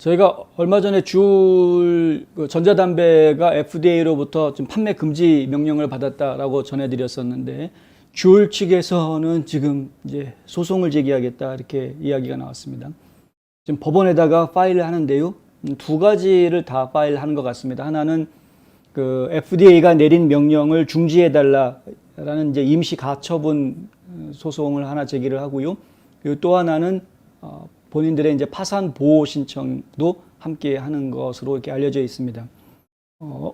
저희가 얼마 전에 전자담배가 FDA로부터 지금 판매 금지 명령을 받았다라고 전해드렸었는데, 줄 측에서는 지금 이제 소송을 제기하겠다 이렇게 이야기가 나왔습니다. 지금 법원에다가 파일을 하는데요, 두 가지를 다 파일하는 것 같습니다. 하나는 그 FDA가 내린 명령을 중지해달라라는 이제 임시 가처분 소송을 하나 제기를 하고요. 그리고 또 하나는 본인들의 이제 파산 보호 신청도 함께 하는 것으로 이렇게 알려져 있습니다.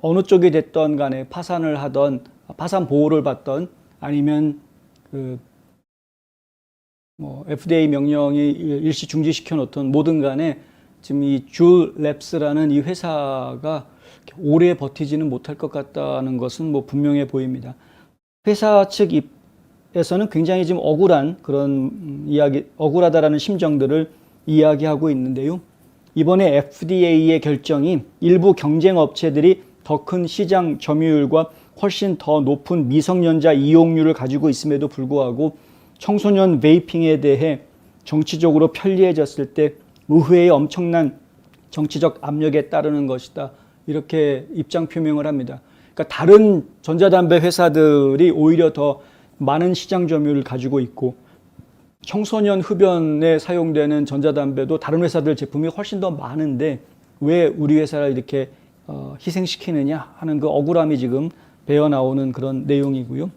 어느 쪽이 됐던 간에 파산을 하던, 파산 보호를 받던, 아니면 FDA 명령이 일시 중지시켜 놓던 뭐든 간에 지금 이 줄랩스라는 이 회사가 오래 버티지는 못할 것 같다는 것은 뭐 분명해 보입니다. 회사 측에서는 굉장히 지금 억울한 그런 억울하다라는 심정들을 이야기하고 있는데요. 이번에 FDA의 결정이 일부 경쟁 업체들이 더 큰 시장 점유율과 훨씬 더 높은 미성년자 이용률을 가지고 있음에도 불구하고 청소년 베이핑에 대해 정치적으로 편리해졌을 때 의회의 엄청난 정치적 압력에 따르는 것이다, 이렇게 입장 표명을 합니다. 그러니까 다른 전자담배 회사들이 오히려 더 많은 시장 점유율을 가지고 있고, 청소년 흡연에 사용되는 전자담배도 다른 회사들 제품이 훨씬 더 많은데 왜 우리 회사를 이렇게 희생시키느냐 하는 그 억울함이 지금 배어 나오는 그런 내용이고요.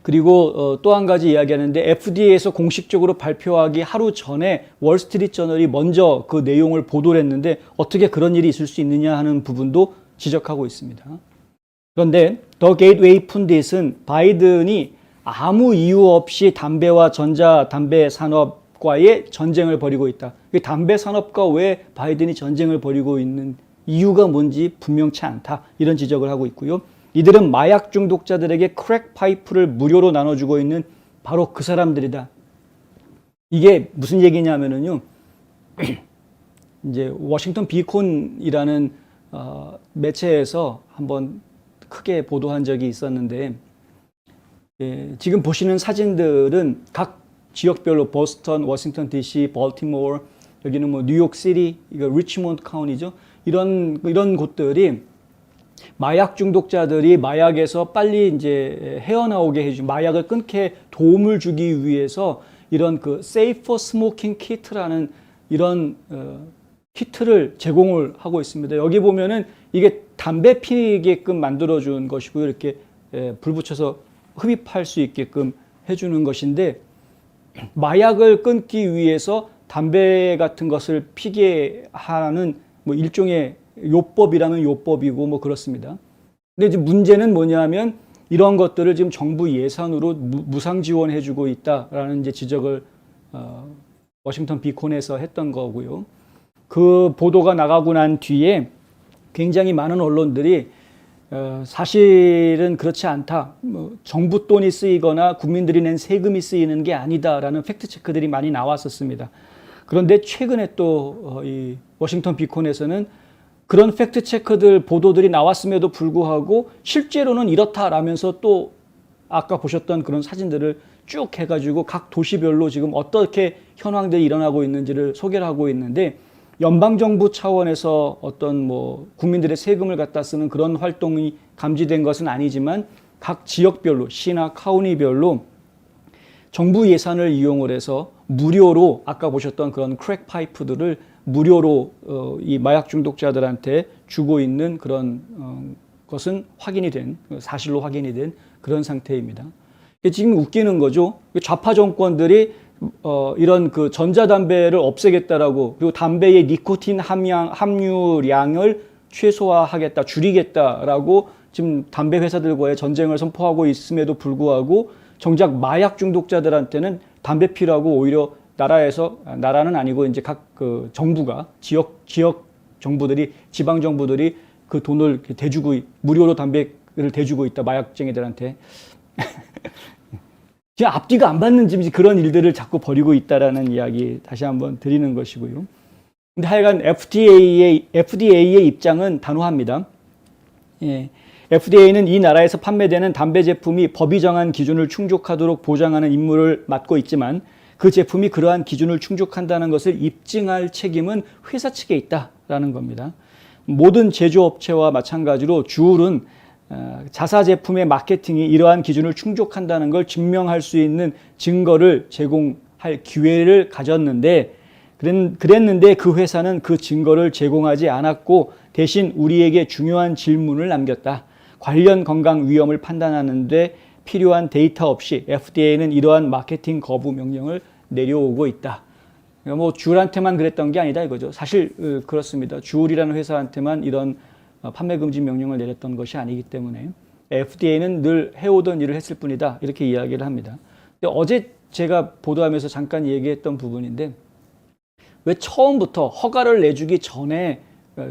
그리고 또 한 가지 이야기하는데, FDA에서 공식적으로 발표하기 하루 전에 월스트리트저널이 먼저 그 내용을 보도를 했는데 어떻게 그런 일이 있을 수 있느냐 하는 부분도 지적하고 있습니다. 그런데 더 게이트웨이 푼딧은 바이든이 아무 이유 없이 담배와 전자담배 산업과의 전쟁을 벌이고 있다. 담배 산업과 왜 바이든이 전쟁을 벌이고 있는 이유가 뭔지 분명치 않다, 이런 지적을 하고 있고요. 이들은 마약 중독자들에게 크랙 파이프를 무료로 나눠주고 있는 바로 그 사람들이다. 이게 무슨 얘기냐면요, 이제 워싱턴 비콘이라는 매체에서 한번 크게 보도한 적이 있었는데, 지금 보시는 사진들은 각 지역별로 보스턴, 워싱턴 DC, 벌티모어, 여기는 뭐 뉴욕시티, 이거 리치몬드 카운티죠. 이런 곳들이 마약 중독자들이 마약에서 빨리 이제 헤어나오게 해주고 마약을 끊게 도움을 주기 위해서 이런 그 세이퍼 스모킹 키트라는 이런 키트를 제공을 하고 있습니다. 여기 보면은 이게 담배 피게끔 만들어준 것이고요. 이렇게 불 붙여서 흡입할 수 있게끔 해주는 것인데, 마약을 끊기 위해서 담배 같은 것을 피게 하는 뭐 일종의 요법이라면 요법이고 뭐 그렇습니다. 근데 이제 문제는 뭐냐면 이런 것들을 지금 정부 예산으로 무상 지원해주고 있다라는 이제 지적을 워싱턴 비콘에서 했던 거고요. 그 보도가 나가고 난 뒤에 굉장히 많은 언론들이 사실은 그렇지 않다, 정부 돈이 쓰이거나 국민들이 낸 세금이 쓰이는 게 아니다라는 팩트 체크들이 많이 나왔었습니다. 그런데 최근에 또 이 워싱턴 비콘에서는 그런 팩트 체크들 보도들이 나왔음에도 불구하고 실제로는 이렇다라면서 또 아까 보셨던 그런 사진들을 쭉 해가지고 각 도시별로 지금 어떻게 현황들이 일어나고 있는지를 소개를 하고 있는데, 연방정부 차원에서 어떤 뭐 국민들의 세금을 갖다 쓰는 그런 활동이 감지된 것은 아니지만 각 지역별로, 시나 카운티별로 정부 예산을 이용을 해서 무료로 아까 보셨던 그런 크랙 파이프들을 무료로 이 마약 중독자들한테 주고 있는 그런 것은 사실로 확인이 된 그런 상태입니다. 지금 웃기는 거죠. 좌파 정권들이 이런 그 전자담배를 없애겠다라고, 그리고 담배의 니코틴 함유량을 최소화하겠다, 줄이겠다라고 지금 담배 회사들과의 전쟁을 선포하고 있음에도 불구하고 정작 마약 중독자들한테는 담배 피라고 오히려 나라는 아니고 이제 각 그 정부가 지역 정부들이, 지방 정부들이 그 돈을 무료로 담배를 대주고 있다, 마약쟁이들한테. 그냥 앞뒤가 안 맞는 지금 그런 일들을 자꾸 벌이고 있다라는 이야기 다시 한번 드리는 것이고요. 근데 하여간 FDA의 입장은 단호합니다. FDA는 이 나라에서 판매되는 담배 제품이 법이 정한 기준을 충족하도록 보장하는 임무를 맡고 있지만 그 제품이 그러한 기준을 충족한다는 것을 입증할 책임은 회사 측에 있다라는 겁니다. 모든 제조업체와 마찬가지로 주울은 자사 제품의 마케팅이 이러한 기준을 충족한다는 걸 증명할 수 있는 증거를 제공할 기회를 가졌는데 그랬는데 그 회사는 그 증거를 제공하지 않았고 대신 우리에게 중요한 질문을 남겼다. 관련 건강 위험을 판단하는데 필요한 데이터 없이 FDA는 이러한 마케팅 거부 명령을 내려오고 있다. 그러니까 뭐 주울한테만 그랬던 게 아니다 이거죠. 사실 그렇습니다. 주울이라는 회사한테만 이런 판매 금지 명령을 내렸던 것이 아니기 때문에 FDA는 늘 해오던 일을 했을 뿐이다. 이렇게 이야기를 합니다. 근데 어제 제가 보도하면서 잠깐 얘기했던 부분인데 왜 처음부터 허가를 내주기 전에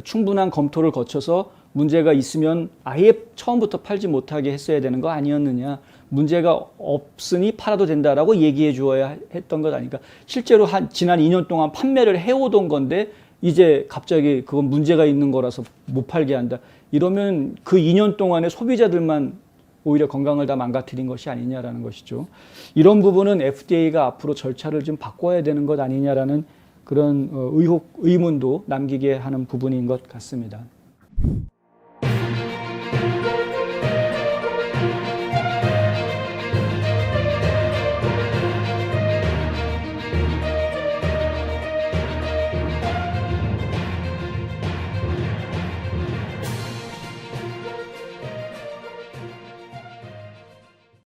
충분한 검토를 거쳐서 문제가 있으면 아예 처음부터 팔지 못하게 했어야 되는 거 아니었느냐. 문제가 없으니 팔아도 된다라고 얘기해 주어야 했던 것 아닐까. 실제로 지난 2년 동안 판매를 해오던 건데 이제 갑자기 그건 문제가 있는 거라서 못 팔게 한다. 이러면 그 2년 동안에 소비자들만 오히려 건강을 다 망가뜨린 것이 아니냐라는 것이죠. 이런 부분은 FDA가 앞으로 절차를 좀 바꿔야 되는 것 아니냐라는 그런 의문도 남기게 하는 부분인 것 같습니다.